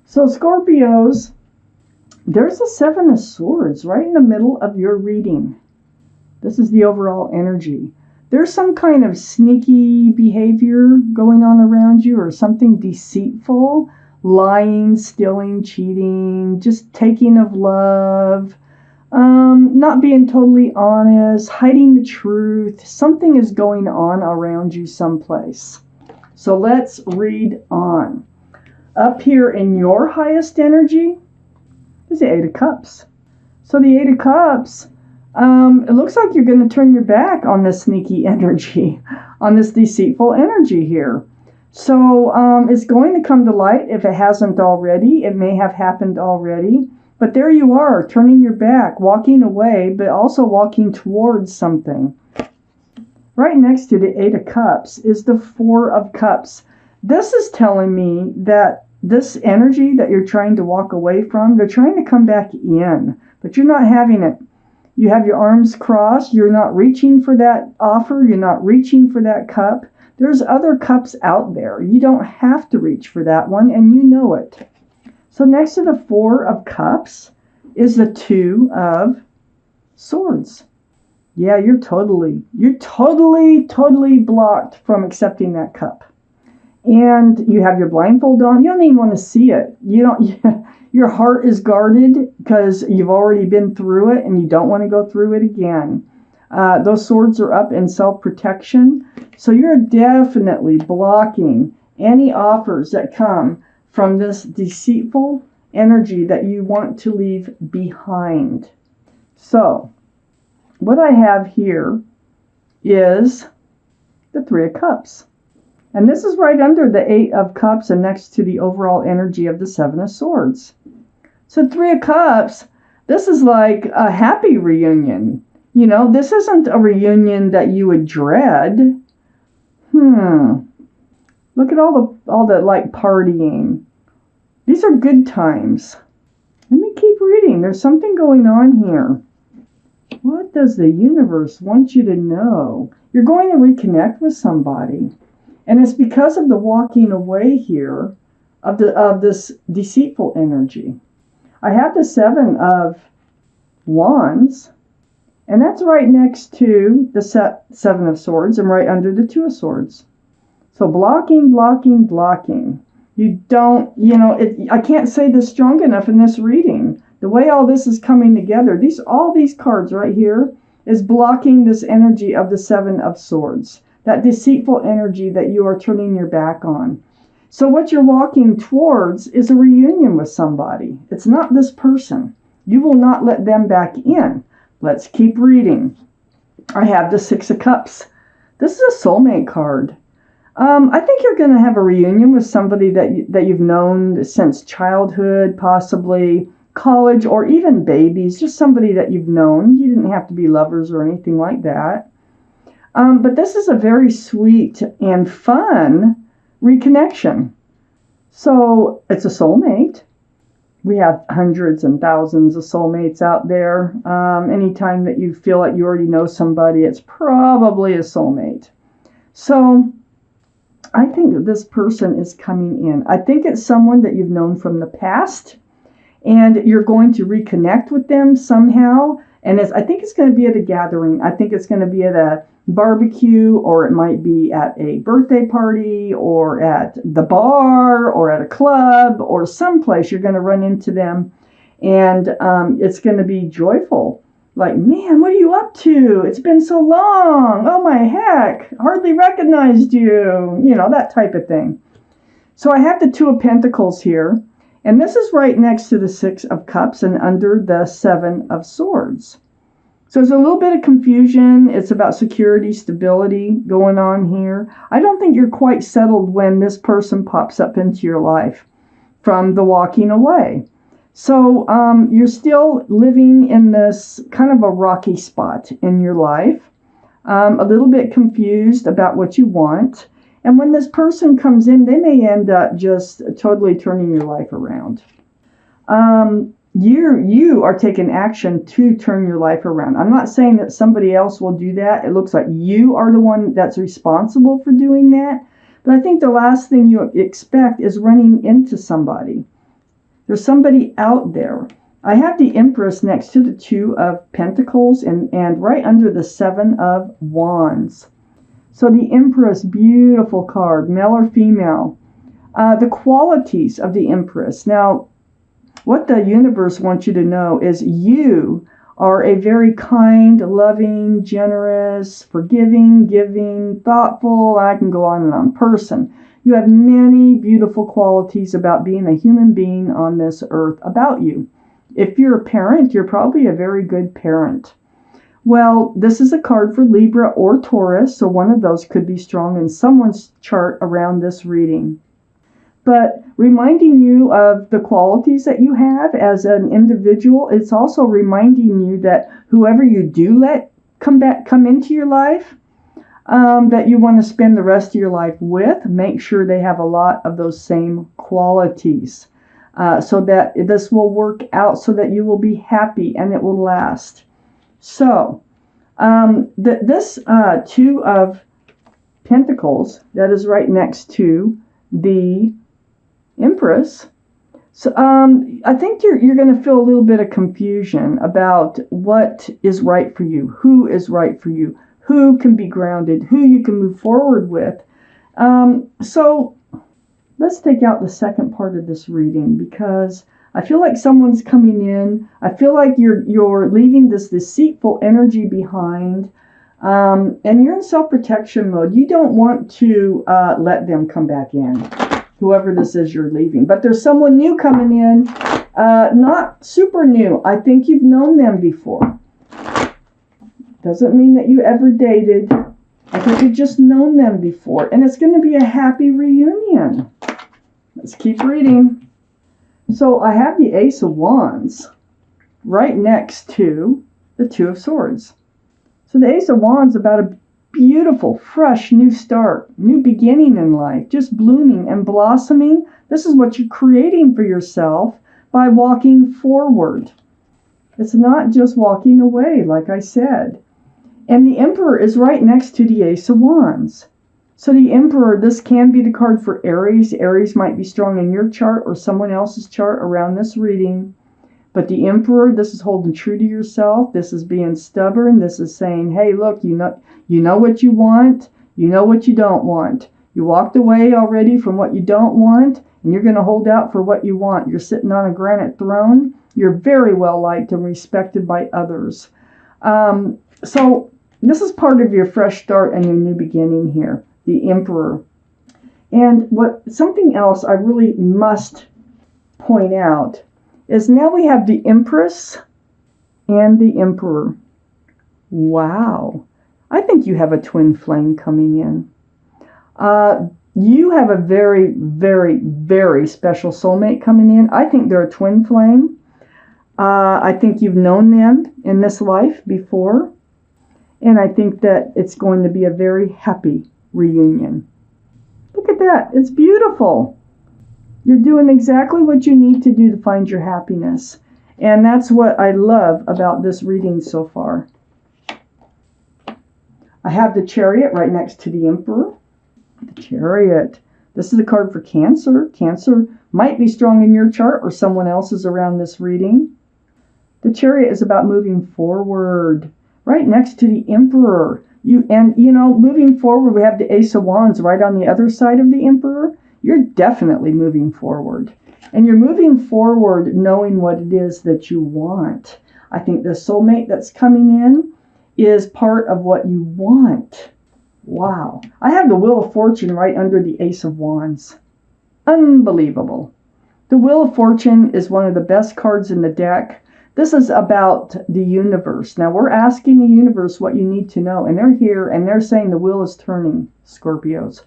So Scorpios, there's a Seven of Swords right in the middle of your reading. This is the overall energy. There's some kind of sneaky behavior going on around you or something deceitful, lying, stealing, cheating, just taking of love, not being totally honest, hiding the truth. Something is going on around you someplace. So let's read on. Up here in your highest energy is the Eight of Cups. So the Eight of Cups, it looks like you're going to turn your back on this sneaky energy, on this deceitful energy here. So it's going to come to light if it hasn't already. It may have happened already. But there you are, turning your back, walking away, but also walking towards something. Right next to the Eight of Cups is the Four of Cups. This is telling me that this energy that you're trying to walk away from, they're trying to come back in, but you're not having it. You have your arms crossed. You're not reaching for that offer. You're not reaching for that cup. There's other cups out there. You don't have to reach for that one, and you know it. So next to the Four of Cups is the Two of Swords. Yeah, you're totally blocked from accepting that cup. And you have your blindfold on. You don't even want to see it. Your heart is guarded because you've already been through it and you don't want to go through it again. Those swords are up in self-protection. So you're definitely blocking any offers that come from this deceitful energy that you want to leave behind. So what I have here is the Three of Cups. And this is right under the Eight of Cups and next to the overall energy of the Seven of Swords. So Three of Cups, this is like a happy reunion. You know, this isn't a reunion that you would dread. Look at all the like partying. These are good times. Let me keep reading. There's something going on here. What does the universe want you to know? You're going to reconnect with somebody. And it's because of the walking away here of this deceitful energy. I have the Seven of Wands, and that's right next to the Seven of Swords and right under the Two of Swords. So blocking. You don't, I can't say this strong enough in this reading. The way all this is coming together, all these cards right here is blocking this energy of the Seven of Swords. That deceitful energy that you are turning your back on. So what you're walking towards is a reunion with somebody. It's not this person. You will not let them back in. Let's keep reading. I have the Six of Cups. This is a soulmate card. I think you're going to have a reunion with somebody that you've known since childhood, possibly college, or even babies. Just somebody that you've known. You didn't have to be lovers or anything like that. But this is a very sweet and fun reconnection. So it's a soulmate. We have hundreds and thousands of soulmates out there. Anytime that you feel like you already know somebody, it's probably a soulmate. So I think that this person is coming in. I think it's someone that you've known from the past, and you're going to reconnect with them somehow. And I think it's going to be at a gathering. I think it's going to be at a barbecue, or it might be at a birthday party, or at the bar, or at a club, or someplace you're going to run into them. And it's going to be joyful. Like, man, what are you up to? It's been so long. Oh my heck, hardly recognized you. That type of thing. So I have the Two of Pentacles here. And this is right next to the Six of Cups and under the Seven of Swords. So there's a little bit of confusion. It's about security, stability going on here. I don't think you're quite settled when this person pops up into your life from the walking away. So you're still living in this kind of a rocky spot in your life, a little bit confused about what you want. And when this person comes in, they may end up just totally turning your life around. You are taking action to turn your life around. I'm not saying that somebody else will do that. It looks like you are the one that's responsible for doing that. But I think the last thing you expect is running into somebody. There's somebody out there. I have the Empress next to the Two of Pentacles and right under the Seven of Wands. So the Empress, beautiful card, male or female. The qualities of the Empress. Now, what the universe wants you to know is you are a very kind, loving, generous, forgiving, giving, thoughtful, I can go on and on, person. You have many beautiful qualities about being a human being on this earth about you. If you're a parent, you're probably a very good parent. Well, this is a card for Libra or Taurus, so one of those could be strong in someone's chart around this reading. But reminding you of the qualities that you have as an individual, it's also reminding you that whoever you do let come into your life, that you want to spend the rest of your life with, make sure they have a lot of those same qualities, so that this will work out, so that you will be happy and it will last. So, this Two of Pentacles that is right next to the Empress. So I think you're going to feel a little bit of confusion about what is right for you, who is right for you, who can be grounded, who you can move forward with. So let's take out the second part of this reading, because I feel like someone's coming in. I feel like you're leaving this deceitful energy behind, and you're in self-protection mode. You don't want to let them come back in. Whoever this is you're leaving. But there's someone new coming in, not super new. I think you've known them before. Doesn't mean that you ever dated. I think you've just known them before. And it's going to be a happy reunion. Let's keep reading. So I have the Ace of Wands right next to the Two of Swords. So the Ace of Wands is about a beautiful, fresh, new start, new beginning in life, just blooming and blossoming. This is what you're creating for yourself by walking forward. It's not just walking away, like I said. And the Emperor is right next to the Ace of Wands. So the Emperor, this can be the card for Aries. Aries might be strong in your chart or someone else's chart around this reading. But the Emperor, this is holding true to yourself. This is being stubborn. This is saying, hey, look, you know what you want. You know what you don't want. You walked away already from what you don't want, and you're going to hold out for what you want. You're sitting on a granite throne. You're very well liked and respected by others. So this is part of your fresh start and your new beginning here, the Emperor. And something else I really must point out is now we have the Empress and the Emperor. Wow. I think you have a twin flame coming in. You have a very, very, very special soulmate coming in. I think they're a twin flame. I think you've known them in this life before. And I think that it's going to be a very happy reunion. Look at that. It's beautiful. You're doing exactly what you need to do to find your happiness. And that's what I love about this reading so far. I have the Chariot right next to the Emperor. The Chariot. This is a card for Cancer. Cancer might be strong in your chart or someone else's around this reading. The Chariot is about moving forward. Right next to the Emperor. Moving forward, we have the Ace of Wands right on the other side of the Emperor. You're definitely moving forward. And you're moving forward knowing what it is that you want. I think the soulmate that's coming in is part of what you want. Wow. I have the Wheel of Fortune right under the Ace of Wands. Unbelievable. The Wheel of Fortune is one of the best cards in the deck. This is about the universe. Now, we're asking the universe what you need to know. And they're here and they're saying the wheel is turning, Scorpios.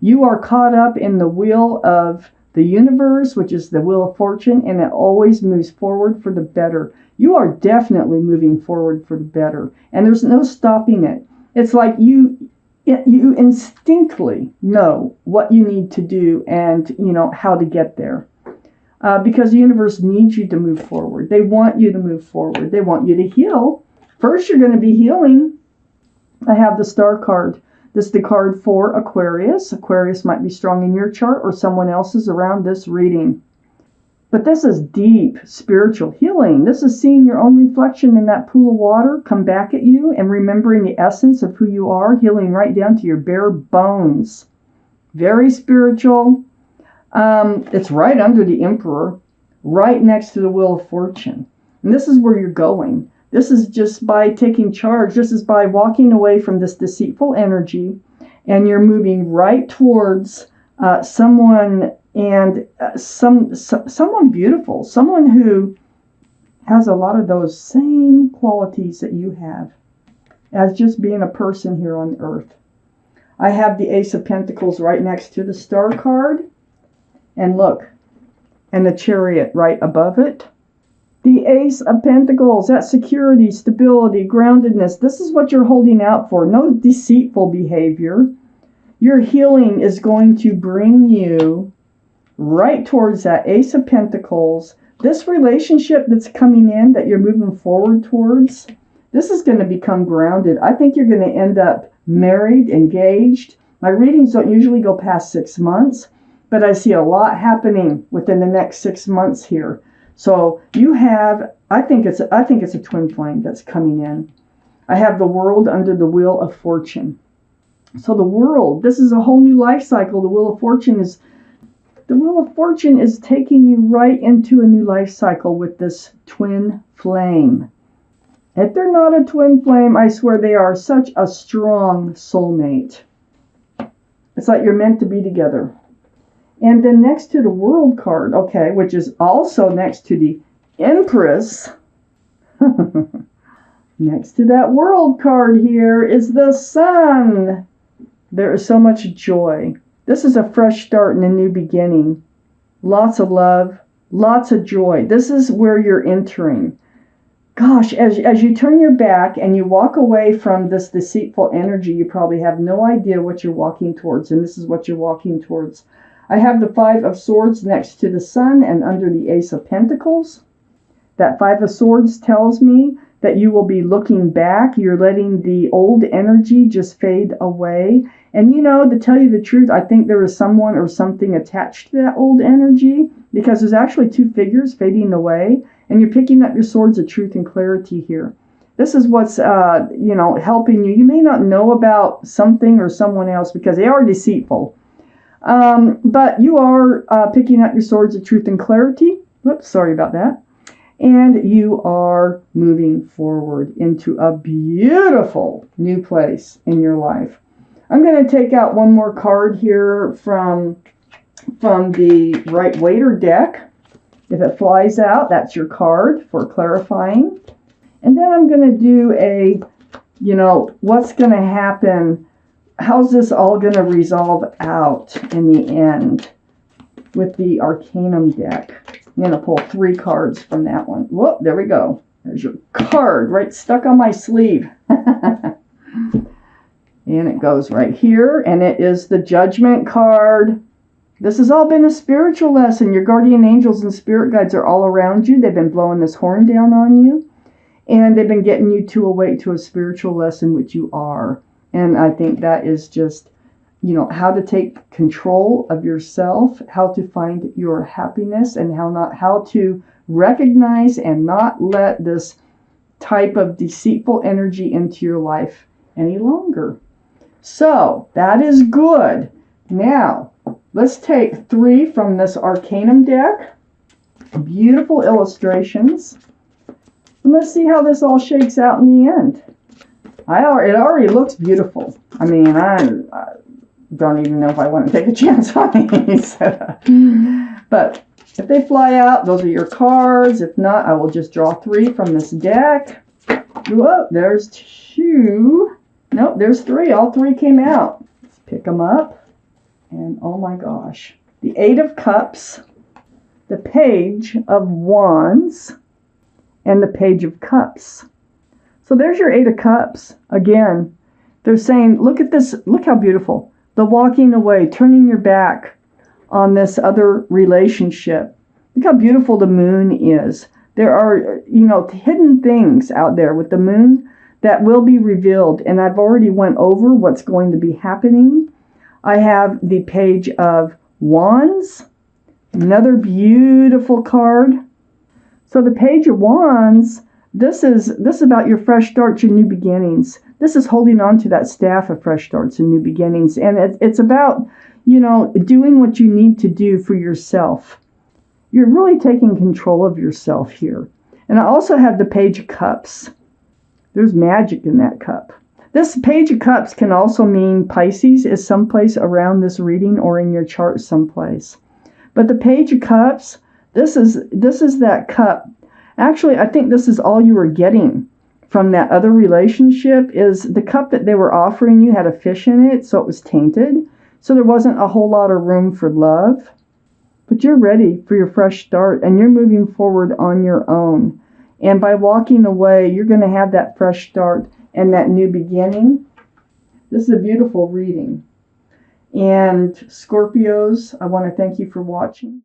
You are caught up in the wheel of the universe, which is the Wheel of Fortune, and it always moves forward for the better. You are definitely moving forward for the better, and there's no stopping it. It's like you instinctively know what you need to do and how to get there, because the universe needs you to move forward. They want you to move forward. They want you to heal. First, you're going to be healing. I have the Star card. This is the card for Aquarius. Aquarius might be strong in your chart or someone else's around this reading. But this is deep spiritual healing. This is seeing your own reflection in that pool of water come back at you and remembering the essence of who you are, healing right down to your bare bones. Very spiritual. It's right under the Emperor, right next to the Wheel of Fortune. And this is where you're going. This is just by taking charge. This is by walking away from this deceitful energy, and you're moving right towards someone and someone beautiful, someone who has a lot of those same qualities that you have as just being a person here on earth. I have the Ace of Pentacles right next to the Star card, and look, and the Chariot right above it. The Ace of Pentacles, that security, stability, groundedness, this is what you're holding out for. No deceitful behavior. Your healing is going to bring you right towards that Ace of Pentacles. This relationship that's coming in, that you're moving forward towards, this is going to become grounded. I think you're going to end up married, engaged. My readings don't usually go past 6 months, but I see a lot happening within the next 6 months here. So you have, I think it's a twin flame that's coming in. I have the World under the Wheel of Fortune. So the World, this is a whole new life cycle. The Wheel of Fortune is taking you right into a new life cycle with this twin flame. If they're not a twin flame, I swear they are such a strong soulmate. It's like you're meant to be together. And then next to the World card, okay, which is also next to the Empress, next to that World card here is the Sun. There is so much joy. This is a fresh start and a new beginning. Lots of love, lots of joy. This is where you're entering. Gosh, as you turn your back and you walk away from this deceitful energy, you probably have no idea what you're walking towards, and this is what you're walking towards. I have the Five of Swords next to the Sun and under the Ace of Pentacles. That Five of Swords tells me that you will be looking back. You're letting the old energy just fade away. And you know, to tell you the truth, I think there is someone or something attached to that old energy, because there's actually two figures fading away, and you're picking up your swords of truth and clarity here. This is what's, helping you. You may not know about something or someone else because they are deceitful. But you are picking up your swords of truth and clarity. Whoops, sorry about that. And you are moving forward into a beautiful new place in your life. I'm going to take out one more card here from the Right Waiter deck. If it flies out, that's your card for clarifying. And then I'm going to do a, what's going to happen. How's this all going to resolve out in the end with the Arcanum deck? I'm going to pull 3 cards from that one. Whoop, there we go. There's your card right stuck on my sleeve. And it goes right here, and it is the Judgment card. This has all been a spiritual lesson. Your guardian angels and spirit guides are all around you. They've been blowing this horn down on you, and they've been getting you to awake to a spiritual lesson, which you are. And I think that is just, how to take control of yourself, how to find your happiness, and how to recognize and not let this type of deceitful energy into your life any longer. So that is good. Now, let's take 3 from this Arcanum deck. Beautiful illustrations. And let's see how this all shakes out in the end. It already looks beautiful. I mean, I don't even know if I want to take a chance on these. But if they fly out, those are your cards. If not, I will just draw 3 from this deck. Whoa, there's 2. Nope, there's 3. All 3 came out. Let's pick them up. And oh my gosh. The 8 of Cups, the Page of Wands, and the Page of Cups. So there's your 8 of Cups. Again, they're saying, look at this. Look how beautiful. The walking away, turning your back on this other relationship. Look how beautiful the moon is. There are, hidden things out there with the moon that will be revealed. And I've already went over what's going to be happening. I have the Page of Wands, Another beautiful card. So the Page of Wands, this is about your fresh starts, your new beginnings. This is holding on to that staff of fresh starts and new beginnings. And it's about, doing what you need to do for yourself. You're really taking control of yourself here. And I also have the Page of Cups. There's magic in that cup. This Page of Cups can also mean Pisces is someplace around this reading or in your chart someplace. But the Page of Cups, this is that cup. Actually, I think this is all you were getting from that other relationship. Is the cup that they were offering you had a fish in it, so it was tainted. So there wasn't a whole lot of room for love. But you're ready for your fresh start, and you're moving forward on your own. And by walking away, you're going to have that fresh start and that new beginning. This is a beautiful reading. And Scorpios, I want to thank you for watching.